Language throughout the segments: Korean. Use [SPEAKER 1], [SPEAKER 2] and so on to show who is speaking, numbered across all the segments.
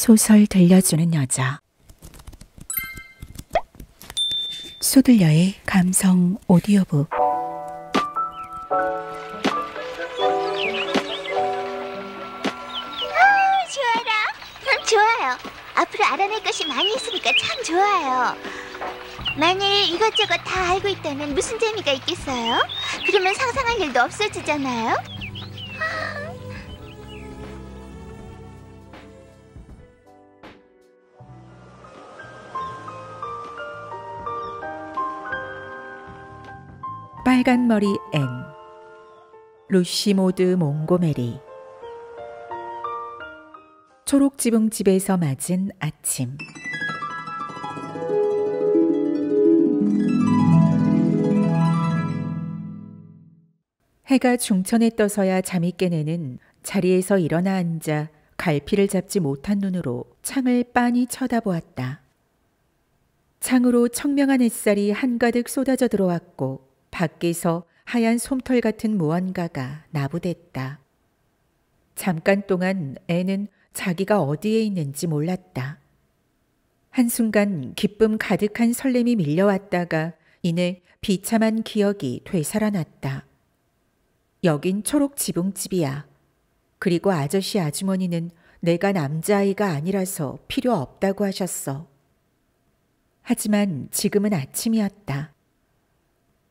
[SPEAKER 1] 소설 들려주는 여자. 소들려의 감성 오디오북.
[SPEAKER 2] 좋아라. 좋아요. 앞으로 알아낼 것이 많이 있으니까 참 좋아요. 만일 이것저것 다 알고 있다면 무슨 재미가 있겠어요? 그러면 상상할 일도 없어지잖아요.
[SPEAKER 1] 빨간머리 앤, 루시모드 몽고메리. 초록지붕집에서 맞은 아침. 해가 중천에 떠서야 잠이 깨내는 자리에서 일어나 앉아 갈피를 잡지 못한 눈으로 창을 빤히 쳐다보았다. 창으로 청명한 햇살이 한가득 쏟아져 들어왔고 밖에서 하얀 솜털 같은 무언가가 나부댔다. 잠깐 동안 애는 자기가 어디에 있는지 몰랐다. 한순간 기쁨 가득한 설렘이 밀려왔다가 이내 비참한 기억이 되살아났다. 여긴 초록 지붕집이야. 그리고 아저씨 아주머니는 내가 남자아이가 아니라서 필요 없다고 하셨어. 하지만 지금은 아침이었다.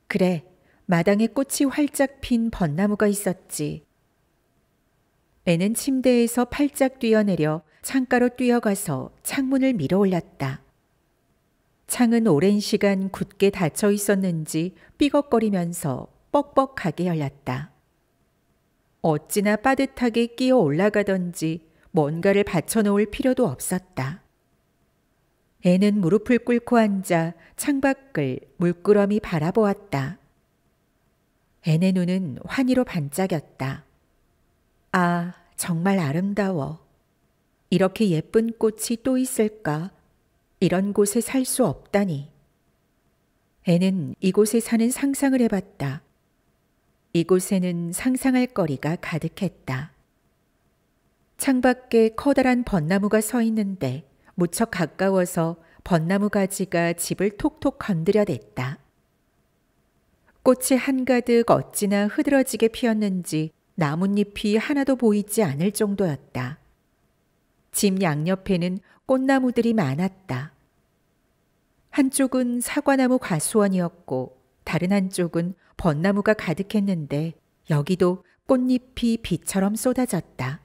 [SPEAKER 1] 그래, 마당에 꽃이 활짝 핀 벚나무가 있었지. 애는 침대에서 팔짝 뛰어내려 창가로 뛰어가서 창문을 밀어 올렸다. 창은 오랜 시간 굳게 닫혀 있었는지 삐걱거리면서 뻑뻑하게 열렸다. 어찌나 빠듯하게 끼어 올라가던지 뭔가를 받쳐놓을 필요도 없었다. 애는 무릎을 꿇고 앉아 창밖을 물끄러미 바라보았다. 애의 눈은 환희로 반짝였다. 아, 정말 아름다워. 이렇게 예쁜 꽃이 또 있을까? 이런 곳에 살 수 없다니. 애는 이곳에 사는 상상을 해봤다. 이곳에는 상상할 거리가 가득했다. 창밖에 커다란 벚나무가 서 있는데 무척 가까워서 벚나무 가지가 집을 톡톡 건드려댔다. 꽃이 한가득 어찌나 흐드러지게 피었는지 나뭇잎이 하나도 보이지 않을 정도였다. 집 양옆에는 꽃나무들이 많았다. 한쪽은 사과나무 과수원이었고 다른 한쪽은 벚나무가 가득했는데 여기도 꽃잎이 비처럼 쏟아졌다.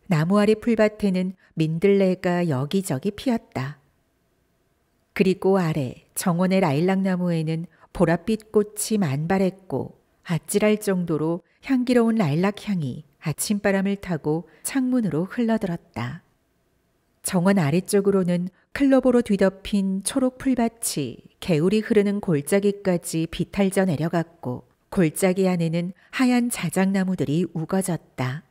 [SPEAKER 1] 나무 아래 풀밭에는 민들레가 여기저기 피었다. 그리고 아래 정원의 라일락나무에는 보랏빛 꽃이 만발했고 아찔할 정도로 향기로운 라일락 향이 아침바람을 타고 창문으로 흘러들었다. 정원 아래쪽으로는 클로버로 뒤덮인 초록 풀밭이 개울이 흐르는 골짜기까지 비탈져 내려갔고 골짜기 안에는 하얀 자작나무들이 우거졌다.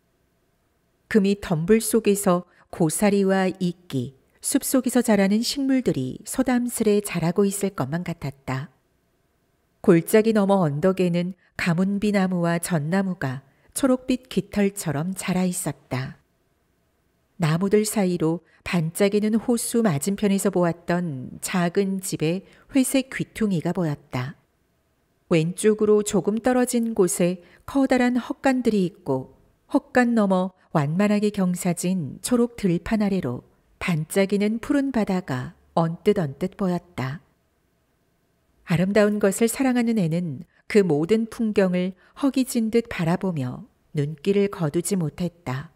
[SPEAKER 1] 그 밑 덤불 속에서 고사리와 이끼, 숲속에서 자라는 식물들이 소담스레 자라고 있을 것만 같았다. 골짜기 너머 언덕에는 가문비나무와 전나무가 초록빛 깃털처럼 자라 있었다. 나무들 사이로 반짝이는 호수 맞은편에서 보았던 작은 집에 회색 귀퉁이가 보였다. 왼쪽으로 조금 떨어진 곳에 커다란 헛간들이 있고 헛간 너머 완만하게 경사진 초록 들판 아래로 반짝이는 푸른 바다가 언뜻 보였다. 아름다운 것을 사랑하는 애는 그 모든 풍경을 허기진 듯 바라보며 눈길을 거두지 못했다.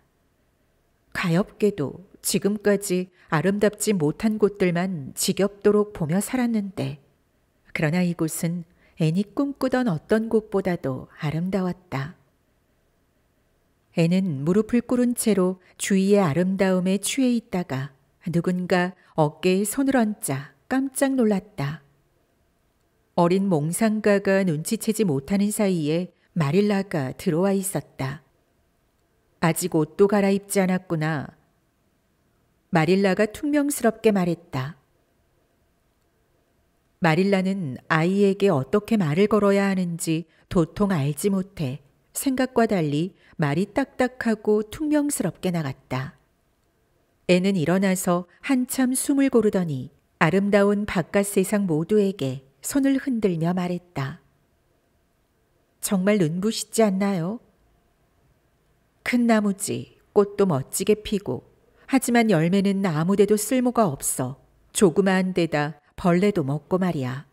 [SPEAKER 1] 가엾게도 지금까지 아름답지 못한 곳들만 지겹도록 보며 살았는데 그러나 이곳은 애니 꿈꾸던 어떤 곳보다도 아름다웠다. 애는 무릎을 꿇은 채로 주위의 아름다움에 취해 있다가 누군가 어깨에 손을 얹자 깜짝 놀랐다. 어린 몽상가가 눈치채지 못하는 사이에 마릴라가 들어와 있었다. 아직 옷도 갈아입지 않았구나. 마릴라가 퉁명스럽게 말했다. 마릴라는 아이에게 어떻게 말을 걸어야 하는지 도통 알지 못해 생각과 달리 말이 딱딱하고 퉁명스럽게 나갔다. 애는 일어나서 한참 숨을 고르더니 아름다운 바깥 세상 모두에게 손을 흔들며 말했다. 정말 눈부시지 않나요? 큰 나무지, 꽃도 멋지게 피고, 하지만 열매는 아무데도 쓸모가 없어 조그마한 데다 벌레도 먹고 말이야.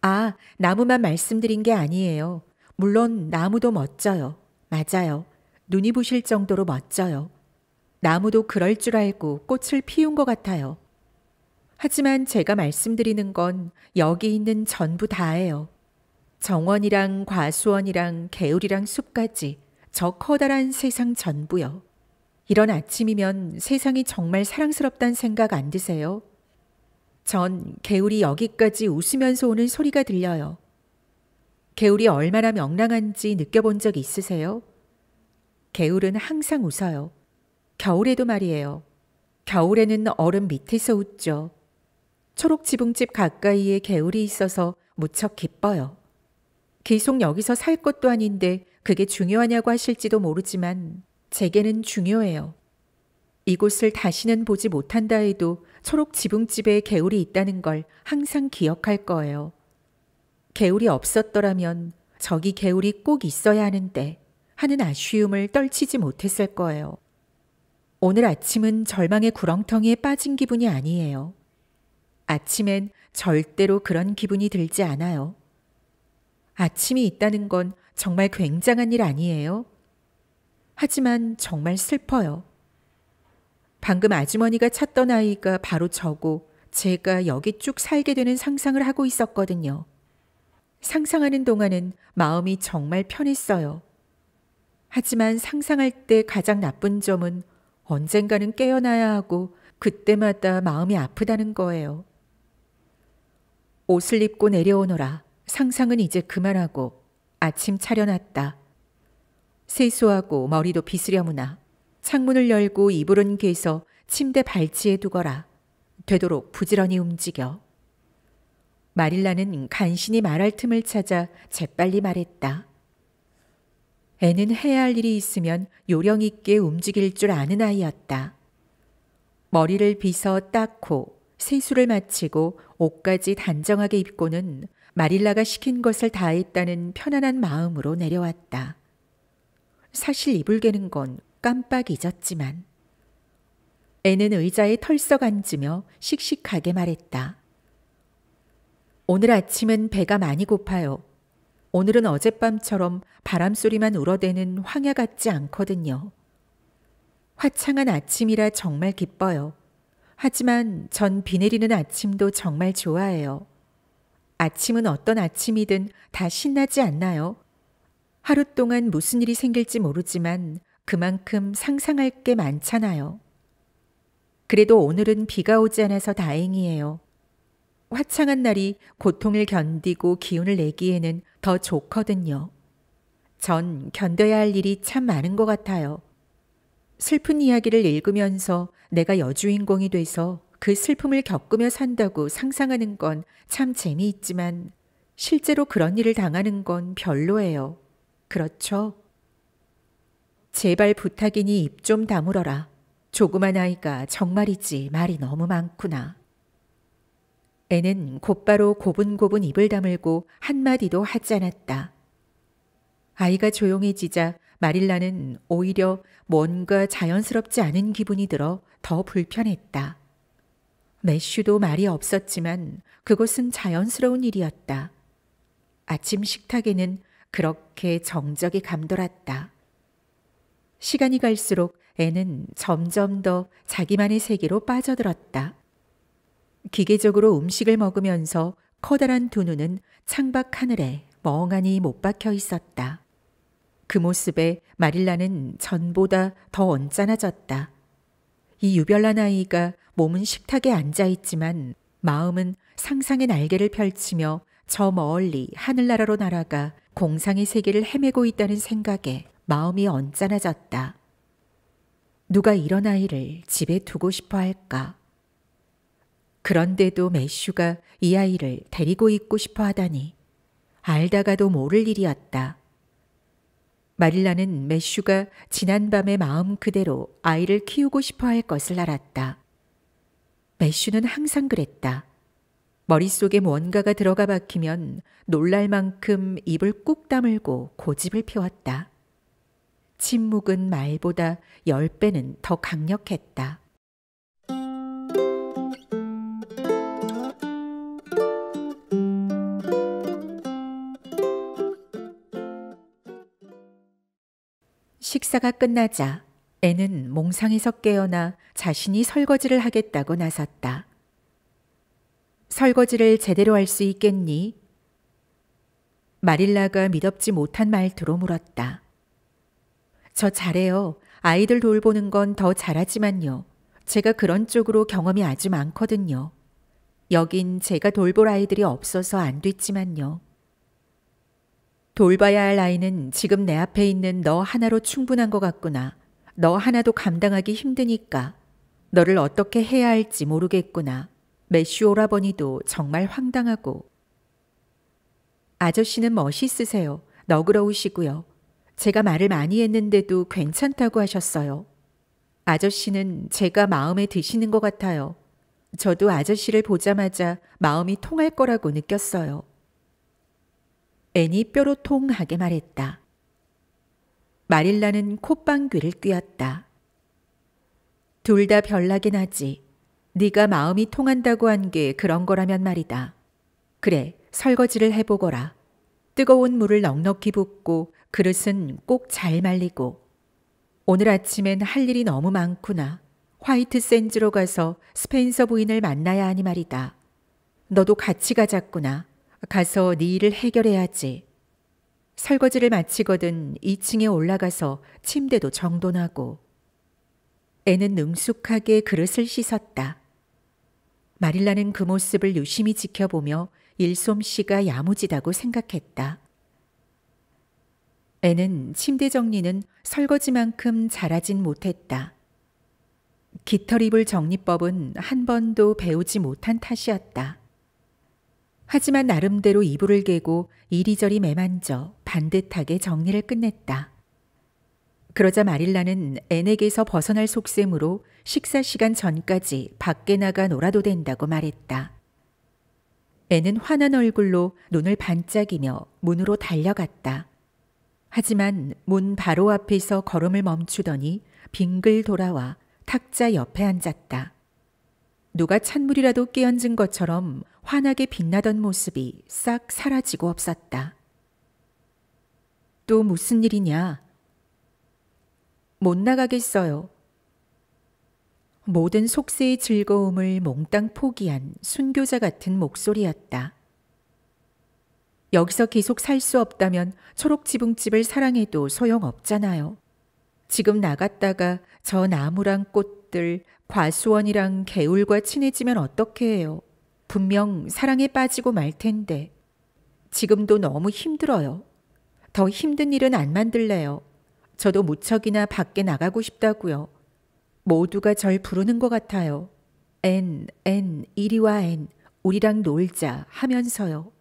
[SPEAKER 1] 아, 나무만 말씀드린 게 아니에요. 물론 나무도 멋져요. 맞아요. 눈이 부실 정도로 멋져요. 나무도 그럴 줄 알고 꽃을 피운 것 같아요. 하지만 제가 말씀드리는 건 여기 있는 전부 다예요. 정원이랑 과수원이랑 개울이랑 숲까지 저 커다란 세상 전부요. 이런 아침이면 세상이 정말 사랑스럽단 생각 안 드세요? 전 개울이 여기까지 웃으면서 오는 소리가 들려요. 개울이 얼마나 명랑한지 느껴본 적 있으세요? 개울은 항상 웃어요. 겨울에도 말이에요. 겨울에는 얼음 밑에서 웃죠. 초록 지붕집 가까이에 개울이 있어서 무척 기뻐요. 계속 여기서 살 것도 아닌데 그게 중요하냐고 하실지도 모르지만 제게는 중요해요. 이곳을 다시는 보지 못한다 해도 초록 지붕집에 개울이 있다는 걸 항상 기억할 거예요. 개울이 없었더라면 저기 개울이 꼭 있어야 하는데 하는 아쉬움을 떨치지 못했을 거예요. 오늘 아침은 절망의 구렁텅이에 빠진 기분이 아니에요. 아침엔 절대로 그런 기분이 들지 않아요. 아침이 있다는 건 정말 굉장한 일 아니에요? 하지만 정말 슬퍼요. 방금 아주머니가 찾던 아이가 바로 저고 제가 여기 쭉 살게 되는 상상을 하고 있었거든요. 상상하는 동안은 마음이 정말 편했어요. 하지만 상상할 때 가장 나쁜 점은 언젠가는 깨어나야 하고 그때마다 마음이 아프다는 거예요. 옷을 입고 내려오너라. 상상은 이제 그만하고 아침 차려놨다. 세수하고 머리도 빗으려무나. 창문을 열고 이불은 개서 침대 발치에 두거라. 되도록 부지런히 움직여. 마릴라는 간신히 말할 틈을 찾아 재빨리 말했다. 애는 해야 할 일이 있으면 요령 있게 움직일 줄 아는 아이였다. 머리를 빗어 닦고 세수를 마치고 옷까지 단정하게 입고는 마릴라가 시킨 것을 다 했다는 편안한 마음으로 내려왔다. 사실 이불 개는 건 깜빡 잊었지만. 애는 의자에 털썩 앉으며 씩씩하게 말했다. 오늘 아침은 배가 많이 고파요. 오늘은 어젯밤처럼 바람소리만 울어대는 황야 같지 않거든요. 화창한 아침이라 정말 기뻐요. 하지만 전 비 내리는 아침도 정말 좋아해요. 아침은 어떤 아침이든 다 신나지 않나요? 하루 동안 무슨 일이 생길지 모르지만 그만큼 상상할 게 많잖아요. 그래도 오늘은 비가 오지 않아서 다행이에요. 화창한 날이 고통을 견디고 기운을 내기에는 더 좋거든요. 전 견뎌야 할 일이 참 많은 것 같아요. 슬픈 이야기를 읽으면서 내가 여주인공이 돼서 그 슬픔을 겪으며 산다고 상상하는 건 참 재미있지만 실제로 그런 일을 당하는 건 별로예요. 그렇죠? 제발 부탁이니 입 좀 다물어라. 조그만 아이가 정말이지 말이 너무 많구나. 애는 곧바로 고분고분 입을 다물고 한마디도 하지 않았다. 아이가 조용해지자 마릴라는 오히려 뭔가 자연스럽지 않은 기분이 들어 더 불편했다. 매슈도 말이 없었지만 그것은 자연스러운 일이었다. 아침 식탁에는 그렇게 정적이 감돌았다. 시간이 갈수록 애는 점점 더 자기만의 세계로 빠져들었다. 기계적으로 음식을 먹으면서 커다란 두 눈은 창밖 하늘에 멍하니 못 박혀 있었다. 그 모습에 마릴라는 전보다 더 언짢아졌다. 이 유별난 아이가 몸은 식탁에 앉아있지만 마음은 상상의 날개를 펼치며 저 멀리 하늘나라로 날아가 공상의 세계를 헤매고 있다는 생각에 마음이 언짢아졌다. 누가 이런 아이를 집에 두고 싶어 할까? 그런데도 매슈가 이 아이를 데리고 있고 싶어 하다니 알다가도 모를 일이었다. 마릴라는 매슈가 지난밤의 마음 그대로 아이를 키우고 싶어 할 것을 알았다. 매슈는 항상 그랬다. 머릿속에 뭔가가 들어가 박히면 놀랄 만큼 입을 꾹 다물고 고집을 피웠다. 침묵은 말보다 10배는 더 강력했다. 식사가 끝나자 애는 몽상에서 깨어나 자신이 설거지를 하겠다고 나섰다. 설거지를 제대로 할 수 있겠니? 마릴라가 미덥지 못한 말투로 물었다. 저 잘해요. 아이들 돌보는 건 더 잘하지만요. 제가 그런 쪽으로 경험이 아주 많거든요. 여긴 제가 돌볼 아이들이 없어서 안 됐지만요. 돌봐야 할 아이는 지금 내 앞에 있는 너 하나로 충분한 것 같구나. 너 하나도 감당하기 힘드니까. 너를 어떻게 해야 할지 모르겠구나. 매슈 오라버니도 정말 황당하고. 아저씨는 멋있으세요. 너그러우시고요. 제가 말을 많이 했는데도 괜찮다고 하셨어요. 아저씨는 제가 마음에 드시는 것 같아요. 저도 아저씨를 보자마자 마음이 통할 거라고 느꼈어요. 앤이 뾰로통하게 말했다. 마릴라는 콧방귀를 뀌었다. 둘 다 별나게 나지. 네가 마음이 통한다고 한 게 그런 거라면 말이다. 그래, 설거지를 해보거라. 뜨거운 물을 넉넉히 붓고 그릇은 꼭 잘 말리고. 오늘 아침엔 할 일이 너무 많구나. 화이트 샌즈로 가서 스펜서 부인을 만나야 하니 말이다. 너도 같이 가자꾸나. 가서 네 일을 해결해야지. 설거지를 마치거든 2층에 올라가서 침대도 정돈하고. 애는 능숙하게 그릇을 씻었다. 마릴라는 그 모습을 유심히 지켜보며 일솜씨가 야무지다고 생각했다. 애는 침대 정리는 설거지만큼 잘하진 못했다. 깃털이불 정리법은 한 번도 배우지 못한 탓이었다. 하지만 나름대로 이불을 개고 이리저리 매만져 반듯하게 정리를 끝냈다. 그러자 마릴라는 앤에게서 벗어날 속셈으로 식사 시간 전까지 밖에 나가 놀아도 된다고 말했다. 앤은 화난 얼굴로 눈을 반짝이며 문으로 달려갔다. 하지만 문 바로 앞에서 걸음을 멈추더니 빙글 돌아와 탁자 옆에 앉았다. 누가 찬물이라도 끼얹은 것처럼 환하게 빛나던 모습이 싹 사라지고 없었다. 또 무슨 일이냐? 못 나가겠어요. 모든 속세의 즐거움을 몽땅 포기한 순교자 같은 목소리였다. 여기서 계속 살 수 없다면 초록지붕집을 사랑해도 소용없잖아요. 지금 나갔다가 저 나무랑 꽃들, 과수원이랑 개울과 친해지면 어떻게 해요? 분명 사랑에 빠지고 말 텐데. 지금도 너무 힘들어요. 더 힘든 일은 안 만들래요. 저도 무척이나 밖에 나가고 싶다고요. 모두가 절 부르는 것 같아요. 앤, 이리 와 앤, 우리랑 놀자 하면서요.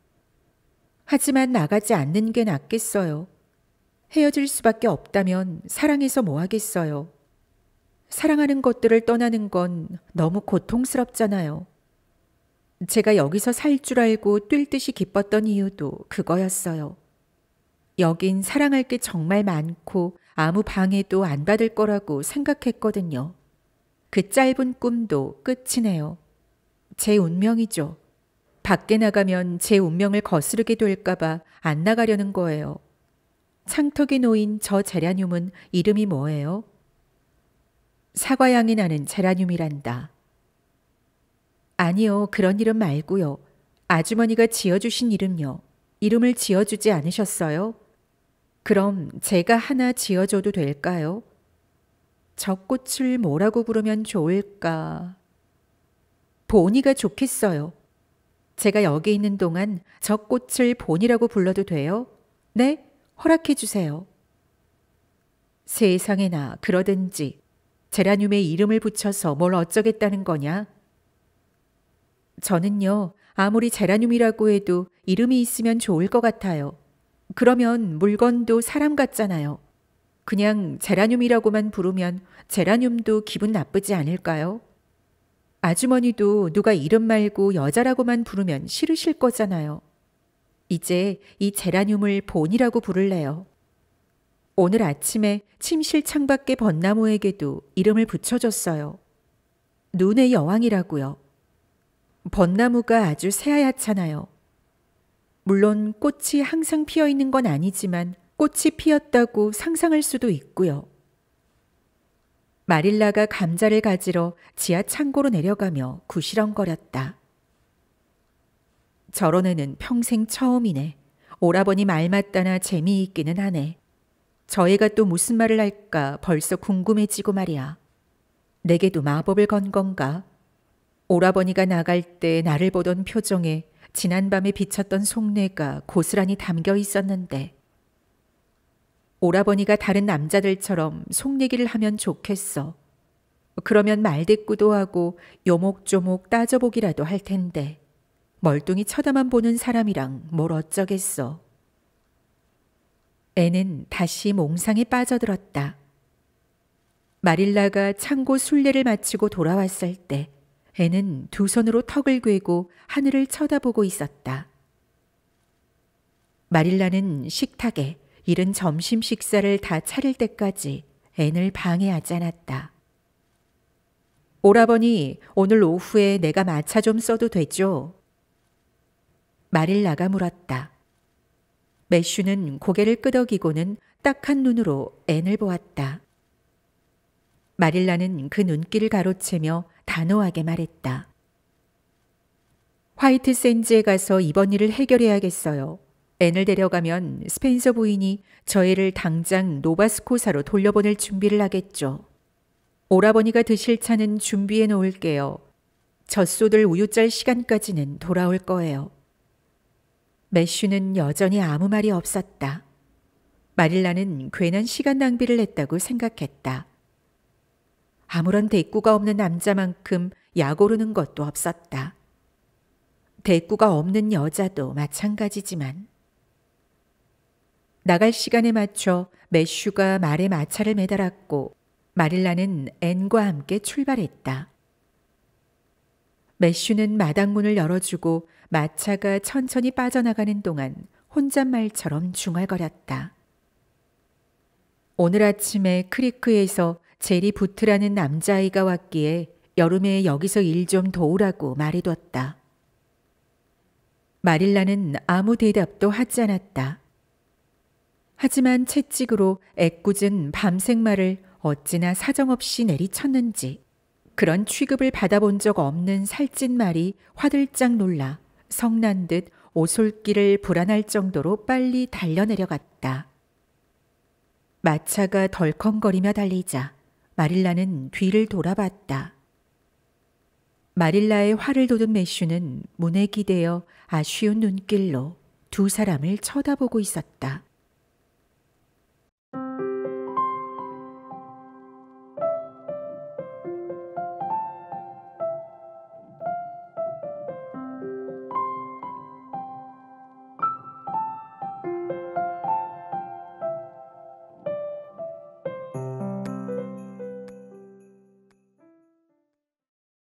[SPEAKER 1] 하지만 나가지 않는 게 낫겠어요. 헤어질 수밖에 없다면 사랑해서 뭐 하겠어요. 사랑하는 것들을 떠나는 건 너무 고통스럽잖아요. 제가 여기서 살 줄 알고 뛸 듯이 기뻤던 이유도 그거였어요. 여긴 사랑할 게 정말 많고 아무 방해도 안 받을 거라고 생각했거든요. 그 짧은 꿈도 끝이네요. 제 운명이죠. 밖에 나가면 제 운명을 거스르게 될까봐 안 나가려는 거예요. 창턱에 놓인 저 제라늄은 이름이 뭐예요? 사과향이 나는 제라늄이란다. 아니요, 그런 이름 말고요. 아주머니가 지어주신 이름요. 이름을 지어주지 않으셨어요? 그럼 제가 하나 지어줘도 될까요? 저 꽃을 뭐라고 부르면 좋을까? 보니가 좋겠어요. 제가 여기 있는 동안 저 꽃을 보니라고 불러도 돼요? 네? 허락해 주세요. 세상에나 그러든지 제라늄에 이름을 붙여서 뭘 어쩌겠다는 거냐? 저는요, 아무리 제라늄이라고 해도 이름이 있으면 좋을 것 같아요. 그러면 물건도 사람 같잖아요. 그냥 제라늄이라고만 부르면 제라늄도 기분 나쁘지 않을까요? 아주머니도 누가 이름 말고 여자라고만 부르면 싫으실 거잖아요. 이제 이 제라늄을 본이라고 부를래요. 오늘 아침에 침실 창밖의 벚나무에게도 이름을 붙여줬어요. 눈의 여왕이라고요. 벚나무가 아주 새하얗잖아요. 물론 꽃이 항상 피어 있는 건 아니지만 꽃이 피었다고 상상할 수도 있고요. 마릴라가 감자를 가지러 지하 창고로 내려가며 구시렁거렸다. 저런 애는 평생 처음이네. 오라버니 말 맞다나 재미있기는 하네. 저 애가 또 무슨 말을 할까 벌써 궁금해지고 말이야. 내게도 마법을 건 건가? 오라버니가 나갈 때 나를 보던 표정에 지난밤에 비쳤던 속내가 고스란히 담겨 있었는데 오라버니가 다른 남자들처럼 속 얘기를 하면 좋겠어. 그러면 말대꾸도 하고 요목조목 따져보기라도 할 텐데 멀뚱히 쳐다만 보는 사람이랑 뭘 어쩌겠어. 애는 다시 몽상에 빠져들었다. 마릴라가 창고 순례를 마치고 돌아왔을 때 애는 두 손으로 턱을 괴고 하늘을 쳐다보고 있었다. 마릴라는 식탁에 이른 점심 식사를 다 차릴 때까지 앤을 방해하지 않았다. 오라버니, 오늘 오후에 내가 마차 좀 써도 되죠? 마릴라가 물었다. 매슈는 고개를 끄덕이고는 딱한 눈으로 앤을 보았다. 마릴라는 그 눈길을 가로채며 단호하게 말했다. 화이트 샌즈에 가서 이번 일을 해결해야겠어요. 앤을 데려가면 스펜서 부인이 저 애를 당장 노바스코사로 돌려보낼 준비를 하겠죠. 오라버니가 드실 차는 준비해 놓을게요. 젖소들 우유 짤 시간까지는 돌아올 거예요. 매슈는 여전히 아무 말이 없었다. 마릴라는 괜한 시간 낭비를 했다고 생각했다. 아무런 대꾸가 없는 남자만큼 약 오르는 것도 없었다. 대꾸가 없는 여자도 마찬가지지만 나갈 시간에 맞춰 매슈가 말에 마차를 매달았고 마릴라는 앤과 함께 출발했다. 매슈는 마당문을 열어주고 마차가 천천히 빠져나가는 동안 혼잣말처럼 중얼거렸다. 오늘 아침에 크리크에서 제리 부트라는 남자아이가 왔기에 여름에 여기서 일 좀 도우라고 말해뒀다. 마릴라는 아무 대답도 하지 않았다. 하지만 채찍으로 애꿎은 밤생말을 어찌나 사정없이 내리쳤는지 그런 취급을 받아본 적 없는 살찐 말이 화들짝 놀라 성난 듯 오솔길을 불안할 정도로 빨리 달려내려갔다. 마차가 덜컹거리며 달리자 마릴라는 뒤를 돌아봤다. 마릴라의 화를 돋은 매슈는 문에 기대어 아쉬운 눈길로 두 사람을 쳐다보고 있었다.